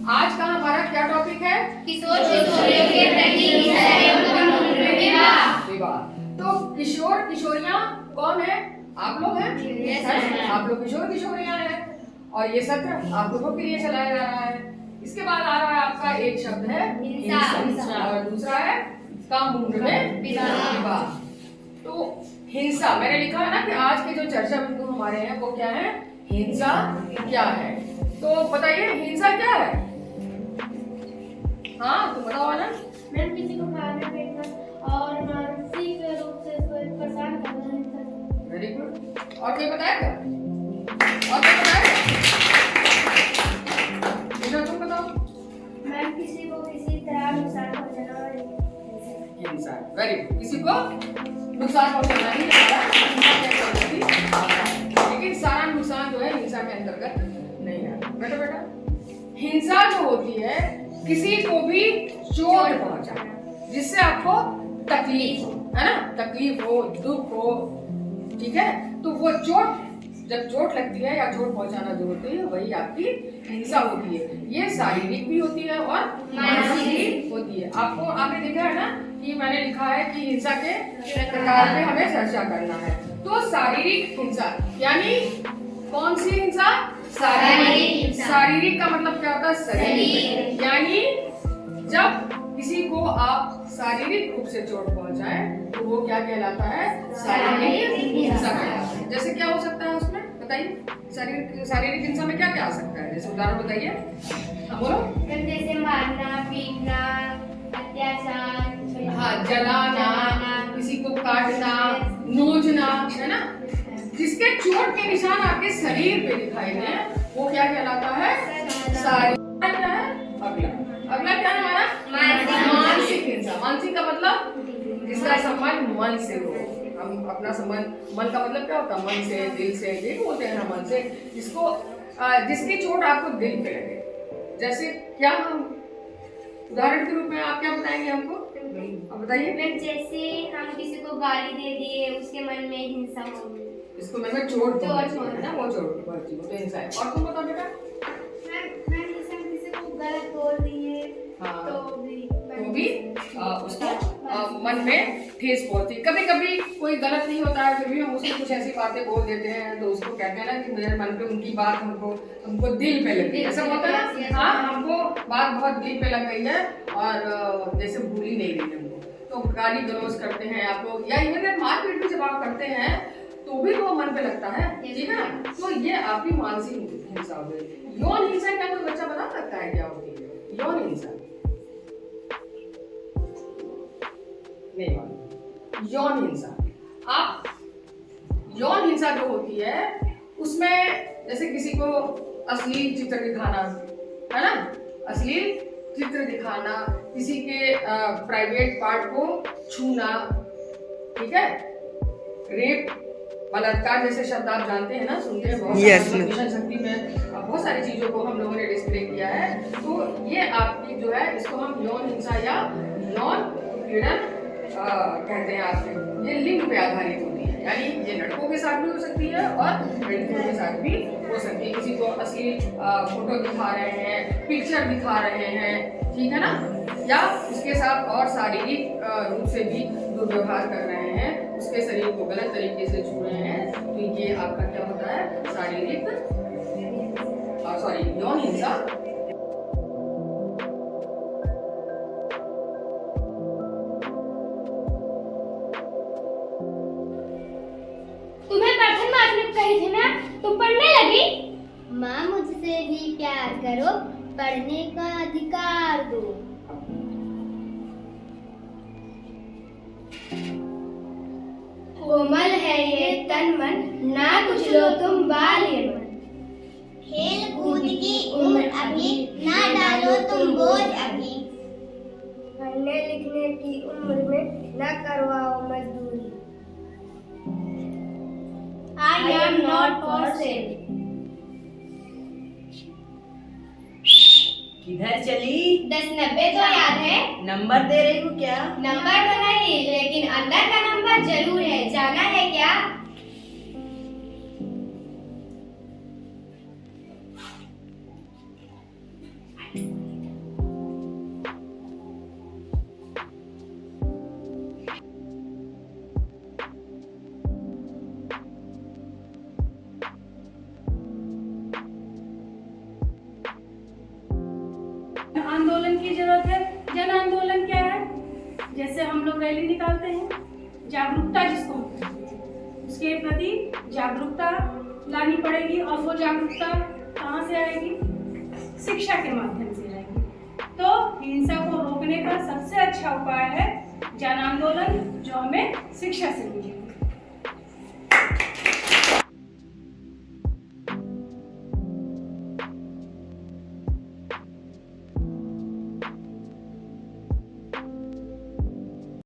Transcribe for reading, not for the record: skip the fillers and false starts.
आज का हमारा क्या टॉपिक है? किशोर किशोरियों के प्रति विवाह। तो किशोर किशोरियां कौन है? आप लोग हैं। आप लोग किशोर किशोरियां हैं और ये सत्र आप लोगों के लिए चलाया जा रहा है। इसके बाद आ रहा है आपका एक शब्द है हिंसा और दूसरा है कम उम्र में विवाह। तो हिंसा मैंने लिखा है ना कि आज के जो चर्चा बिंदु हमारे हैं वो क्या है? हिंसा क्या है? तो बताइए हिंसा क्या है? हाँ तुम बताओ ना। मैम किसी को मारना पीटना और मानसिक रूप से परेशान करना है। Very good. और कोई बताएगा? और कोई बताएगा? बेटा तुम बताओ। मैम किसी को किसी तरह नुकसान पहुंचाना हिंसा। Very good. किसी को नुकसान पहुंचाना ही हमारा हिंसा के आता है। लेकिन सारा नुकसान जो है हिंसा के अंतर्गत नहीं आता। बेटा हिंसा जो होती है किसी को भी चोट पहुंचाना जिससे आपको तकलीफ हो, है ना? तकलीफ हो, दुख हो, ठीक है? तो वो चोट जब चोट लगती है या चोट पहुंचाना जो होती है वही आपकी हिंसा होती है। ये शारीरिक भी होती है और मानसिक भी होती है। आपको आपने देखा है ना कि मैंने लिखा है कि हिंसा के प्रकार पे हमें चर्चा करना है। तो शारीरिक हिंसा यानी कौन सी हिंसा? शारीरिक। शारीरिक का मतलब क्या होता है? शरीर। यानी जब किसी को आप शारीरिक रूप से चोट पहुंचाए तो वो क्या कहलाता है? शारीरिक हिंसा कहलाता है। जैसे क्या हो सकता है उसमें बताइए? शारीरिक हिंसा में क्या क्या आ सकता है? जैसे उदाहरण बताइए। हाँ बोलो। जैसे मारना पीटना अत्याचार, हाँ जलाना, किसी को काटना, नोचना, है ना? जिसके चोट के निशान आपके शरीर पे दिखाई दे वो क्या कहलाता है? शारीरिक। क्या है अगला क्या है हमारा? मानसिक हिंसा। मानसिक का मतलब जिसका संबंध मन से हो। हम अपना संबंध मन का मतलब क्या होता है? मन से, दिल से, दिल बोलते हैं मन से जिसको जिसकी चोट आपको दिल पे लगे। जैसे क्या हम उदाहरण के रूप में आप क्या बताएंगे हमको? अब बताइए। जैसे हम किसी को गाली दे दिए उसके मन में हिंसा होगी, इसको मन में चोट पहुंची ना, वो चोट पहुंची वो तो हिंसा है। और तुम बताओ बेटा। मैम जैसे हम किसी को गलत बोल दिए तो भी उसको मन में ठेस पहुंचती। कभी कभी कोई गलत नहीं होता है फिर भी हम उसको कुछ ऐसी बातें बोल देते हैं तो उसको कहते हैं ना कि मेरे मन पे उनकी बात हमको दिल पे लगी। ऐसा होता है ना? हाँ हमको बात बहुत दिल पे लग गई है और जैसे भूल ही नहीं रही हमको तो गाली गलौज करते हैं आपको या इवन मारपीट भी जब आप करते हैं तो भी वो मन पे लगता है, ठीक है ना? तो ये आपकी मानसिक हिंसा हो गई। यौन हिंसा क्या कोई बच्चा बता सकता है क्या होती है यौन हिंसा? नहीं मालूम। यौन हिंसा आप यौन हिंसा जो होती है उसमें जैसे किसी को अश्लील चित्र दिखाना, है ना? अश्लील चित्र दिखाना, किसी के प्राइवेट पार्ट को छूना, ठीक है? रेप, बलात्कार जैसे शब्द आप जानते हैं ना, सुनते हैं बहुत। मिशन शक्ति में बहुत सारी चीजों को हम लोगों ने डिस्प्ले किया है। तो ये आपकी जो है इसको हम यौन हिंसा या यौन उत्पीड़न कहते हैं। आपके ये लिंग पे आधारित होती है यानी ये लड़कों के साथ भी हो सकती है और लड़कियों के साथ भी हो सकती है। किसी को अश्लील फोटो दिखा रहे हैं, पिक्चर दिखा रहे हैं, ठीक है ना? या उसके साथ और शारीरिक रूप से भी दुर्व्यवहार कर रहे हैं, उसके शरीर को गलत तरीके से छू रहे हैं तो ये आपका क्या होता है? शारीरिक यौन हिंसा। तुम्हें पठन माध्यम कही थी ना, तुम पढ़ने लगी? माँ मुझसे भी प्यार करो, पढ़ने का अधिकार दो। कोमल है ये तन मन, ना कुछ लो तुम बाल्य मन। खेल कूद की उम्र अभी, ना डालो तुम बोझ अभी। पढ़ने लिखने की उम्र में न करवाओ मजदूरी। I am not for sale. किधर चली? 1090 तो याद है? नंबर दे रही हूँ क्या? नंबर तो नहीं लेकिन अंदर का नंबर जरूर है, जाना है क्या? आंदोलन की जरूरत है। जन आंदोलन क्या है? जैसे हम लोग रैली निकालते हैं, जागरूकता जिसको हम कहते हैं, उसके प्रति जागरूकता लानी पड़ेगी। और वो जागरूकता कहाँ से आएगी? शिक्षा के माध्यम से आएगी। तो हिंसा को रोकने का सबसे अच्छा उपाय है जन आंदोलन, जो हमें शिक्षा से मिलेगी।